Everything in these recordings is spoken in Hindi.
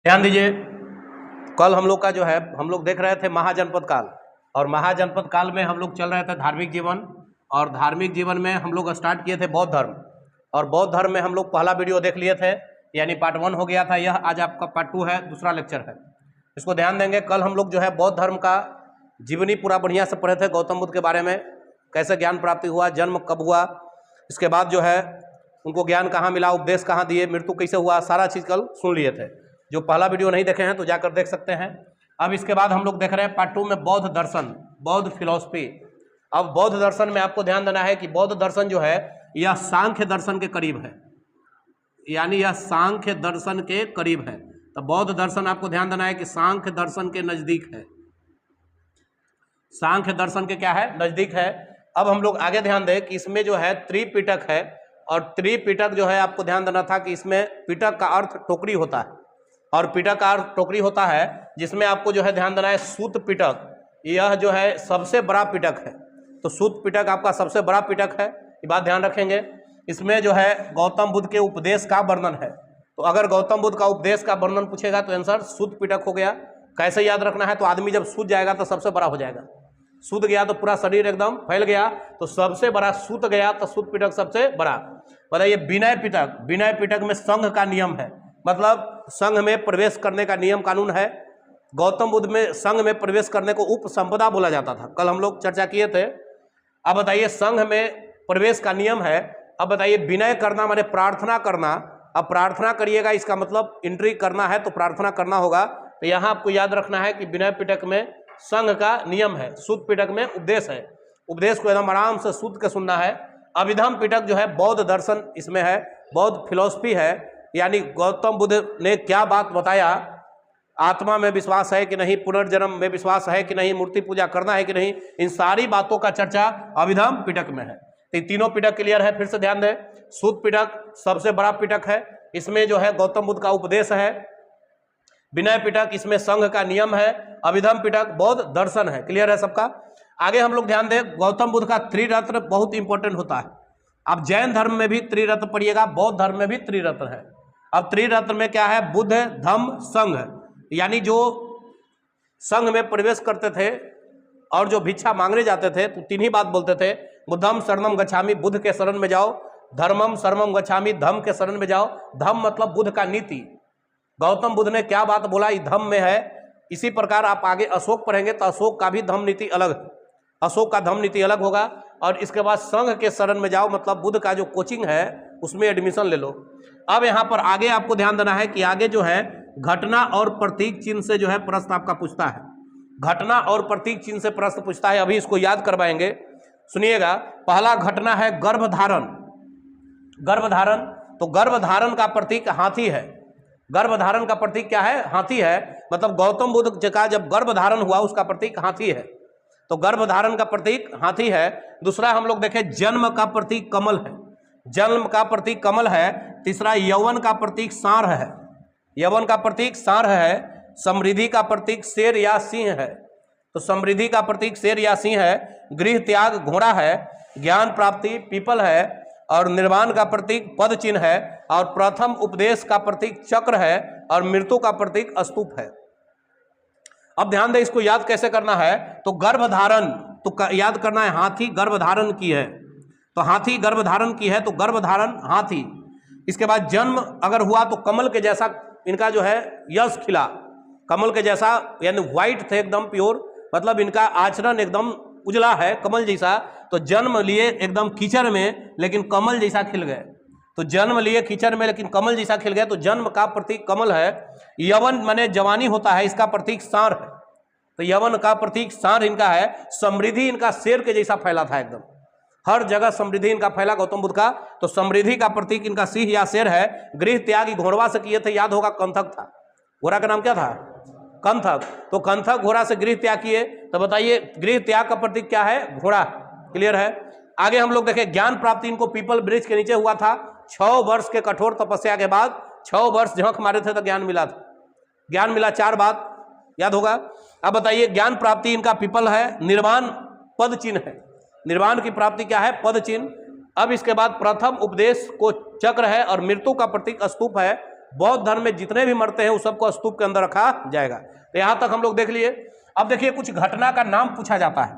ध्यान दीजिए, कल हम लोग का जो है हम लोग देख रहे थे महाजनपद काल, और महाजनपद काल में हम लोग चल रहे थे धार्मिक जीवन, और धार्मिक जीवन में हम लोग स्टार्ट किए थे बौद्ध धर्म, और बौद्ध धर्म में हम लोग पहला वीडियो देख लिए थे, यानी पार्ट 1 हो गया था। यह आज आपका पार्ट 2 है, दूसरा लेक्चर है, इसको ध्यान देंगे। कल हम लोग जो है बौद्ध धर्म का जीवनी पूरा बढ़िया से पढ़े थे, गौतम बुद्ध के बारे में, कैसे ज्ञान प्राप्ति हुआ, जन्म कब हुआ, इसके बाद जो है उनको ज्ञान कहाँ मिला, उपदेश कहाँ दिए, मृत्यु कैसे हुआ, सारा चीज़ कल सुन लिए थे। जो पहला वीडियो नहीं देखे हैं तो जाकर देख सकते हैं। अब इसके बाद हम लोग देख रहे हैं पार्ट 2 में बौद्ध दर्शन, बौद्ध फिलॉसफी। अब बौद्ध दर्शन में आपको ध्यान देना है कि बौद्ध दर्शन जो है यह सांख्य दर्शन के करीब है, यानी यह सांख्य दर्शन के करीब है। तो बौद्ध दर्शन आपको ध्यान देना है कि सांख्य दर्शन के नजदीक है, सांख्य दर्शन के क्या है, नजदीक है। अब हम लोग आगे ध्यान दें कि इसमें जो है त्रिपिटक है, और त्रिपिटक जो है आपको ध्यान देना था कि इसमें पिटक का अर्थ टोकरी होता है, और पिटक का अर्थ टोकरी होता है, जिसमें आपको जो है ध्यान देना है सूत पिटक, यह जो है सबसे बड़ा पिटक है। तो सूत पिटक आपका सबसे बड़ा पिटक है, ये बात ध्यान रखेंगे। इसमें जो है गौतम बुद्ध के उपदेश का वर्णन है, तो अगर गौतम बुद्ध का उपदेश का वर्णन पूछेगा तो आंसर सूत पिटक हो गया। कैसे याद रखना है, तो आदमी जब सूत जाएगा तो सबसे बड़ा हो जाएगा, सूत गया तो पूरा शरीर एकदम फैल गया, तो सबसे बड़ा सूत गया तो सूत पिटक सबसे बड़ा। बताइए विनय पिटक, विनय पिटक में संघ का नियम है, मतलब संघ में प्रवेश करने का नियम कानून है। गौतम बुद्ध में संघ में प्रवेश करने को उपसंपदा बोला जाता था, कल हम लोग चर्चा किए थे। अब बताइए संघ में प्रवेश का नियम है। अब बताइए विनय करना माने प्रार्थना करना। अब प्रार्थना करिएगा, इसका मतलब एंट्री करना है तो प्रार्थना करना होगा। तो यहाँ आपको याद रखना है कि विनय पिटक में संघ का नियम है, सूत पिटक में उपदेश है, उपदेश को एकदम आराम से सूत के सुनना है। अभिधम पिटक जो है बौद्ध दर्शन इसमें है, बौद्ध फिलॉसफी है, यानी गौतम बुद्ध ने क्या बात बताया, आत्मा में विश्वास है कि नहीं, पुनर्जन्म में विश्वास है कि नहीं, मूर्ति पूजा करना है कि नहीं, इन सारी बातों का चर्चा अभिधम पिटक में है। तो तीनों पिटक क्लियर है, फिर से ध्यान दें। सूत पिटक सबसे बड़ा पिटक है, इसमें जो है गौतम बुद्ध का उपदेश है। विनय पिटक इसमें संघ का नियम है। अभिधम पिटक बौद्ध दर्शन है। क्लियर है सबका। आगे हम लोग ध्यान दें, गौतम बुद्ध का त्रिरत्न बहुत इंपॉर्टेंट होता है। अब जैन धर्म में भी त्रिरत्न पढ़िएगा, बौद्ध धर्म में भी त्रिरत्न है। अब त्रिरत्न में क्या है, बुद्ध, धम्म, संघ, यानी जो संघ में प्रवेश करते थे और जो भिक्षा मांगने जाते थे तो तीन ही बात बोलते थे, बुद्धम शरणम गच्छामि, बुद्ध के शरण में जाओ, धर्मम शरणम गच्छामि, धम्म के शरण में जाओ। धम्म मतलब बुद्ध का नीति, गौतम बुद्ध ने क्या बात बोला ये धम्म में है। इसी प्रकार आप आगे अशोक पढ़ेंगे तो अशोक का भी धम्म नीति अलग है, अशोक का धम्म नीति अलग होगा। और इसके बाद संघ के शरण में जाओ, मतलब बुद्ध का जो कोचिंग है उसमें एडमिशन ले लो। अब यहाँ पर आगे आपको ध्यान देना है कि आगे जो है घटना और प्रतीक चिन्ह से जो है प्रश्न आपका पूछता है, घटना और प्रतीक चिन्ह से प्रश्न पूछता है। अभी इसको याद करवाएंगे, सुनिएगा। पहला घटना है गर्भधारण, गर्भधारण, तो गर्भधारण का प्रतीक हाथी है। गर्भधारण का प्रतीक क्या है, हाथी है, मतलब गौतम बुद्ध का जब गर्भधारण हुआ उसका प्रतीक हाथी है, तो गर्भधारण का प्रतीक हाथी है। दूसरा हम लोग देखें, जन्म का प्रतीक कमल है, जन्म का प्रतीक कमल है। तीसरा यौवन का प्रतीक सांड है, यौवन का प्रतीक सांड है। समृद्धि का प्रतीक शेर या सिंह है, तो समृद्धि का प्रतीक शेर या सिंह है। गृह त्याग घोड़ा है, ज्ञान प्राप्ति पीपल है, और निर्वाण का प्रतीक पद चिन्ह है, और प्रथम उपदेश का प्रतीक चक्र है, और मृत्यु का प्रतीक स्तूप है। अब ध्यान दें, इसको याद कैसे करना है, तो गर्भधारण तो याद करना है, हाथी गर्भधारण की है, तो हाथी गर्भधारण की है, तो गर्भधारण हाथी। इसके बाद जन्म अगर हुआ तो कमल के जैसा इनका जो है यश खिला, कमल के जैसा, यानी व्हाइट थे एकदम प्योर, मतलब इनका आचरण एकदम उजला है कमल जैसा। तो जन्म लिए एकदम कीचड़ में लेकिन कमल जैसा खिल गए, तो जन्म लिए कीचड़ में लेकिन कमल जैसा खिल गए, तो जन्म का प्रतीक कमल है। यवन माने जवानी होता है, इसका प्रतीक सांड है, तो यवन का प्रतीक सांड इनका है। समृद्धि इनका शेर के जैसा फैला था, एकदम हर जगह समृद्धि इनका फैला गौतम बुद्ध का, तो समृद्धि का प्रतीक इनका सिंह या शेर है। गृह त्याग घोड़वा से किए थे, याद होगा कंथक था, घोड़ा का नाम क्या था, कंथक, तो कंथक घोड़ा से गृह त्याग किए। तो बताइए गृह त्याग का प्रतीक क्या है, घोड़ा। क्लियर है। आगे हम लोग देखें, ज्ञान प्राप्ति इनको पीपल वृक्ष के नीचे हुआ था। 6 वर्ष के कठोर तपस्या के बाद 6 वर्ष झंक मारे थे तो ज्ञान मिला था, ज्ञान मिला, 4 बात याद होगा। अब बताइए ज्ञान प्राप्ति इनका पीपल है, निर्वाण पद चिन्ह है, निर्वाण की प्राप्ति क्या है, पद चिन्ह। अब इसके बाद प्रथम उपदेश को चक्र है, और मृत्यु का प्रतीक स्तूप है। बौद्ध धर्म में जितने भी मरते हैं उस सबको स्तूप के अंदर रखा जाएगा। तो यहाँ तक हम लोग देख लिए। अब देखिए कुछ घटना का नाम पूछा जाता है,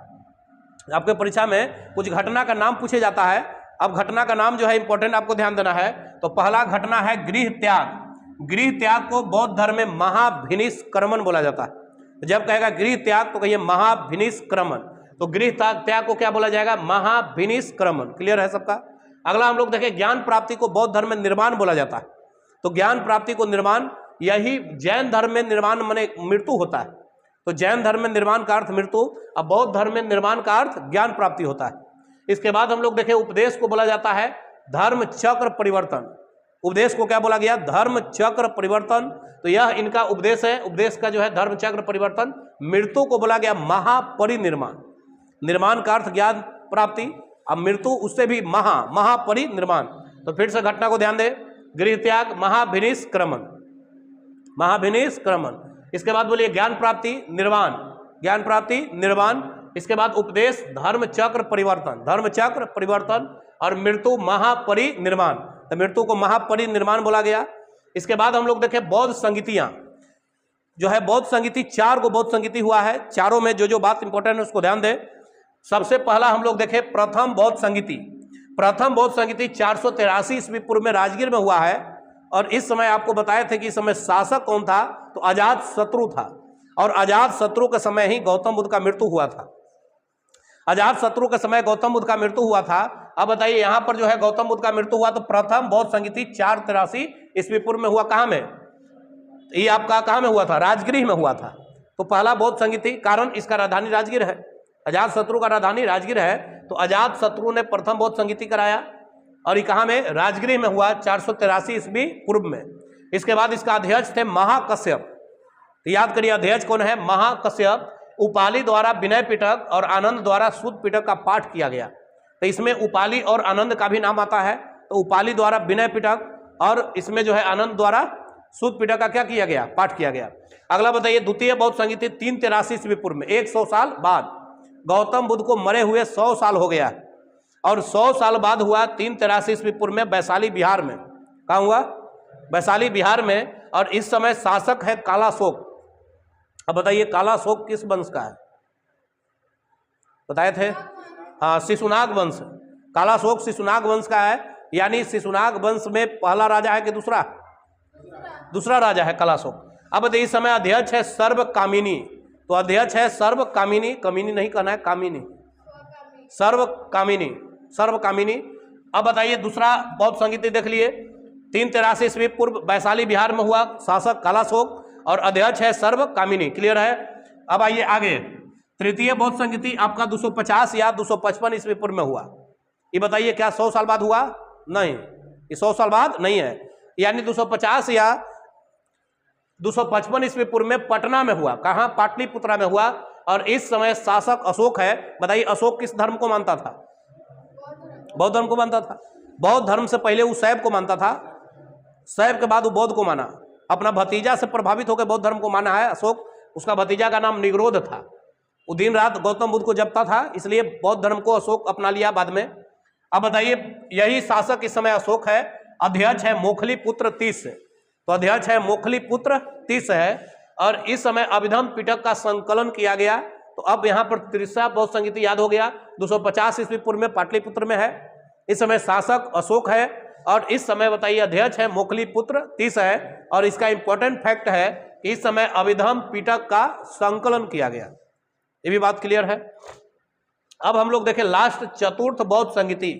आपके परीक्षा में कुछ घटना का नाम पूछे जाता है। अब घटना का नाम जो है इंपॉर्टेंट आपको ध्यान देना है। तो पहला घटना है गृह त्याग। गृह त्याग को बौद्ध धर्म में महाभिनिष्क्रमण बोला जाता है। जब कहेगा गृह त्याग तो कहिए महाभिनिष्क्रमण। तो गृह त्याग को क्या बोला जाएगा? महाभिनिष्क्रमण। क्लियर है सबका? अगला हम लोग देखें ज्ञान प्राप्ति को बौद्ध धर्म में निर्वाण बोला जाता है। तो ज्ञान प्राप्ति को निर्वाण, यही जैन धर्म में निर्वाण माने मृत्यु होता है। तो जैन धर्म में निर्वाण का अर्थ मृत्यु, अब बौद्ध धर्म में निर्वाण का अर्थ ज्ञान प्राप्ति होता है। इसके बाद हम लोग देखें उपदेश को बोला जाता है धर्म चक्र परिवर्तन। उपदेश को क्या बोला गया? धर्म चक्र परिवर्तन। तो यह इनका उपदेश है। उपदेश का जो है धर्म चक्र परिवर्तन। मृत्यु को बोला गया महापरिनिर्माण। निर्माण का अर्थ ज्ञान प्राप्ति, अब मृत्यु उससे भी महापरिनिर्माण। तो फिर से घटना को ध्यान दे, गृह त्याग, महाभिनिष्क्रमण, महाभिनिष्क्रमण। इसके बाद बोलिए ज्ञान प्राप्ति निर्वाण, ज्ञान प्राप्ति निर्वाण। इसके बाद उपदेश धर्म चक्र परिवर्तन, धर्म चक्र परिवर्तन। और मृत्यु महापरिनिर्माण, तो मृत्यु को महापरिनिर्माण बोला गया। इसके बाद हम लोग देखें बौद्ध संगीतियां जो है, बौद्ध संगीति 4 को बौद्ध संगीति हुआ है। चारों में जो जो बात इंपॉर्टेंट है उसको ध्यान दें। सबसे पहला हम लोग देखें प्रथम बौद्ध संगीति। प्रथम बौद्ध संगीति 483 ईस्वी पूर्व में राजगीर में हुआ है। और इस समय आपको बताए थे कि इस समय शासक कौन था? तो अजात शत्रु था। और अजात शत्रु के समय ही गौतम बुद्ध का मृत्यु हुआ था। अजात शत्रु के समय गौतम बुद्ध का मृत्यु हुआ था। अब बताइए यहाँ पर जो है गौतम बुद्ध का मृत्यु हुआ तो प्रथम बौद्ध संगीति 483 ईस्वी पूर्व में हुआ। कहाँ में? ये आपका कहाँ में हुआ था? राजगीर में हुआ था। तो पहला बौद्ध संगीति, कारण इसका राजधानी राजगीर है, अजात शत्रु का राजधानी राजगीर है। तो अजात शत्रु ने प्रथम बौद्ध संगीति कराया और ये कहाँ में? राजगीर में हुआ 483 ईस्वी पूर्व में। इसके बाद इसका अध्यक्ष थे महाकश्यप। तो याद करिए अध्यक्ष कौन है? महाकश्यप। उपाली द्वारा विनय पिटक और आनंद द्वारा सुद पिटक का पाठ किया गया। तो इसमें उपाली और आनंद का भी नाम आता है। तो उपाली द्वारा विनय पिटक और इसमें जो है आनंद द्वारा सुद पिटक का क्या किया गया? पाठ किया गया। अगला बताइए द्वितीय बौद्ध संगीति 383 ईस्वी पूर्व में, 100 साल बाद। गौतम बुद्ध को मरे हुए 100 साल हो गया और 100 साल बाद हुआ 383 ईस्वी पूर्व में वैशाली बिहार में। कहाँ हुआ? वैशाली बिहार में। और इस समय शासक है कालाशोक। अब बताइए कालाशोक किस वंश का है? बताए थे? हाँ, शिशुनाग वंश। कालाशोक शिशुनाग वंश का है। यानी शिशुनाग वंश में पहला राजा है कि दूसरा? दूसरा राजा है कालाशोक। अब बताइए इस समय अध्यक्ष है सर्वकामिनी। तो अध्यक्ष है सर्वकामिनी, कमिनी नहीं कहना है, कामिनी, सर्वकामिनी, सर्वकामिनी। अब बताइए दूसरा बौद्ध संगीति देख लिए 383 ईस्वी पूर्व वैशाली बिहार में हुआ, शासक कालाशोक और अध्यक्ष है सर्वकामिनी। क्लियर है? अब आइए आगे। तृतीय बौद्ध संगीति आपका 250 या 255 ईस्वी पूर्व में हुआ। ये बताइए क्या 100 साल बाद हुआ? नहीं, ये 100 साल बाद नहीं है। यानी 250 या 255 ईस्वी पूर्व में पटना में हुआ। कहाँ? पाटलिपुत्रा में हुआ। और इस समय शासक अशोक है। बताइए अशोक किस धर्म को मानता था? बौद्ध धर्म को मानता था। बौद्ध धर्म से पहले वो शैव को मानता था, शैव के बाद वो बौद्ध को माना। अपना भतीजा से प्रभावित होकर बौद्ध धर्म को माना है अशोक। उसका भतीजा का नाम निगरोध था। वो दिन रात गौतम बुद्ध को जपता था, इसलिए बौद्ध धर्म को अशोक अपना लिया बाद में। अब बताइए यही शासक इस समय अशोक है। अध्यक्ष है मोखली पुत्र तीस। तो अध्यक्ष है मोखली पुत्र तीस है। और इस समय अभिधम पिटक का संकलन किया गया। तो अब यहाँ पर तीसरा बौद्ध संगीति याद हो गया। 250 ईस्वी पूर्व में पाटलिपुत्र में है। इस समय शासक अशोक है और इस समय बताइए अध्यक्ष है मोखली पुत्र तीस है। और इसका इंपॉर्टेंट फैक्ट है कि इस समय अभिधम पिटक का संकलन किया गया। ये भी बात क्लियर है? अब हम लोग देखें लास्ट चतुर्थ बौद्ध संगीति।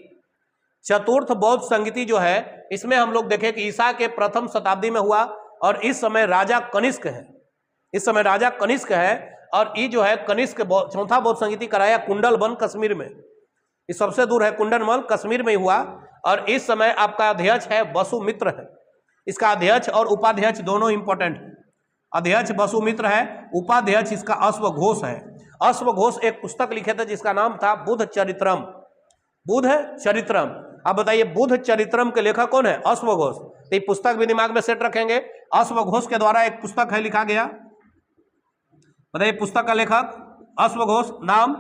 चतुर्थ बौद्ध संगीति जो है इसमें हम लोग देखें कि ईसा के प्रथम शताब्दी में हुआ और इस समय राजा कनिष्क है। इस समय राजा कनिष्क है और ये जो है कनिष्क चौथा बौद्ध संगीति कराया कुंडलवन कश्मीर में। ये सबसे दूर है, कुंडलवन कश्मीर में हुआ। और इस समय आपका अध्यक्ष है वसुमित्र है। इसका अध्यक्ष और उपाध्यक्ष दोनों इंपॉर्टेंट है। अध्यक्ष वसुमित्र है, उपाध्यक्ष इसका अश्वघोष है। अश्वघोष एक पुस्तक लिखे थे जिसका नाम था बुद्ध चरित्रम। बुद्ध चरित्रम। अब बताइए बुद्ध चरित्रम के लेखक कौन है? अश्वघोष। तो ये पुस्तक भी दिमाग में सेट रखेंगे। अश्वघोष के द्वारा एक पुस्तक है लिखा गया। बताइए पुस्तक का लेखक अश्वघोष, नाम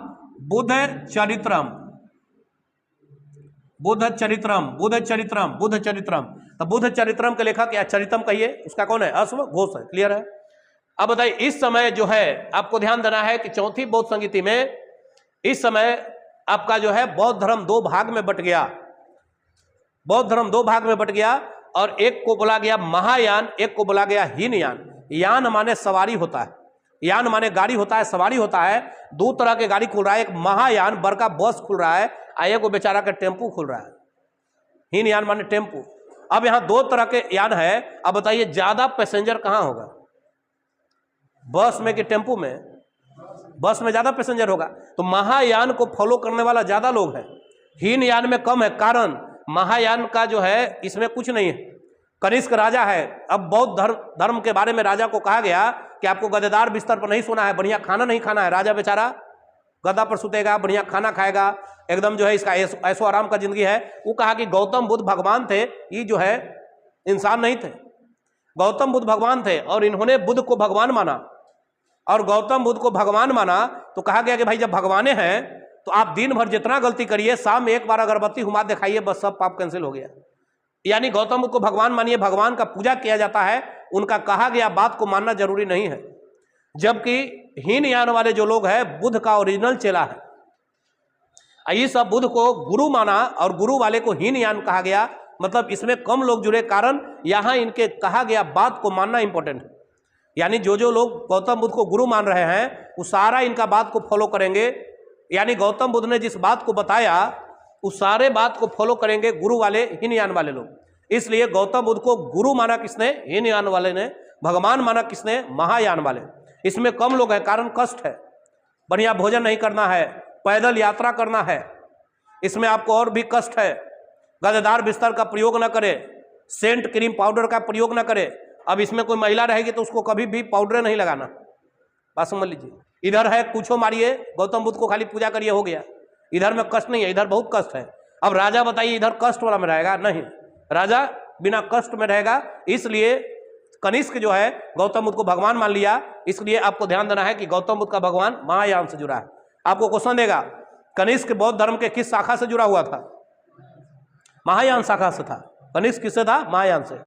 बुद्ध चरित्रम। बुद्ध चरित्रम, बुद्ध चरित्रम, बुद्ध चरित्रम। तो बुद्ध चरित्रम के लेखक या चरितम कहिए, उसका कौन है? अश्वघोष है। क्लियर है? अब बताइए, इस समय जो है आपको ध्यान देना है कि चौथी बौद्ध संगीति में इस समय आपका जो है बौद्ध धर्म दो भाग में बट गया। बौद्ध धर्म दो भाग में बट गया और एक को बोला गया महायान, एक को बोला गया हीनयान। यान माने सवारी होता है, यान माने गाड़ी होता है, सवारी होता है। दो तरह के गाड़ी खुल रहा है, एक महायान बड़का बस खुल रहा है, एक वो बेचारा का टेम्पू खुल रहा है। हीनयान माने टेम्पू। अब यहाँ दो तरह के यान है। अब बताइए ज्यादा पैसेंजर कहाँ होगा, बस में कि टेम्पू में? बस में ज्यादा पैसेंजर होगा, तो महायान को फॉलो करने वाला ज्यादा लोग हैं, हीनयान में कम है। कारण महायान का जो है इसमें कुछ नहीं है। कनिष्क राजा है। अब बौद्ध धर्म के बारे में राजा को कहा गया कि आपको गद्देदार बिस्तर पर नहीं सोना है, बढ़िया खाना नहीं खाना है। राजा बेचारा गद्दा पर सुतेगा, बढ़िया खाना खाएगा, एकदम जो है इसका ऐसो आराम का जिंदगी है। वो कहा कि गौतम बुद्ध भगवान थे, ये जो है इंसान नहीं थे। गौतम बुद्ध भगवान थे और इन्होंने बुद्ध को भगवान माना, और गौतम बुद्ध को भगवान माना तो कहा गया कि भाई जब भगवाने हैं तो आप दिन भर जितना गलती करिए, शाम में एक बार अगरबत्ती हुमा दिखाइए, बस सब पाप कैंसिल हो गया। यानी गौतम बुद्ध को भगवान मानिए, भगवान का पूजा किया जाता है, उनका कहा गया बात को मानना जरूरी नहीं है। जबकि हीनयान वाले जो लोग हैं बुद्ध का ओरिजिनल चेला है। ये सब बुद्ध को गुरु माना और गुरु वाले को हीनयान कहा गया, मतलब इसमें कम लोग जुड़े, कारण यहाँ इनके कहा गया बात को मानना इंपॉर्टेंट है। यानी जो लोग गौतम बुद्ध को गुरु मान रहे हैं वो सारा इनका बात को फॉलो करेंगे। यानी गौतम बुद्ध ने जिस बात को बताया उस सारे बात को फॉलो करेंगे गुरु वाले, हीनयान वाले लोग। इसलिए गौतम बुद्ध को गुरु माना किसने? हीनयान वाले ने। भगवान माना किसने? महायान वाले। इसमें कम लोग हैं, कारण कष्ट है, बढ़िया भोजन नहीं करना है, पैदल यात्रा करना है, इसमें आपको और भी कष्ट है। गद्देदार बिस्तर का प्रयोग न करे, सेंट क्रीम पाउडर का प्रयोग न करे। अब इसमें कोई महिला रहेगी तो उसको कभी भी पाउडर नहीं लगाना, बात समझ लीजिए। इधर है कुछो मारिए, गौतम बुद्ध को खाली पूजा करिए, हो गया। इधर में कष्ट नहीं है, इधर बहुत कष्ट है। अब राजा बताइए इधर कष्ट वाला में रहेगा? नहीं, राजा बिना कष्ट में रहेगा। इसलिए कनिष्क जो है गौतम बुद्ध को भगवान मान लिया। इसलिए आपको ध्यान देना है कि गौतम बुद्ध का भगवान महायान से जुड़ा है। आपको क्वेश्चन देगा कनिष्क बौद्ध धर्म के किस शाखा से जुड़ा हुआ था? महायान शाखा से था। कनिष्क किससे था? महायान से।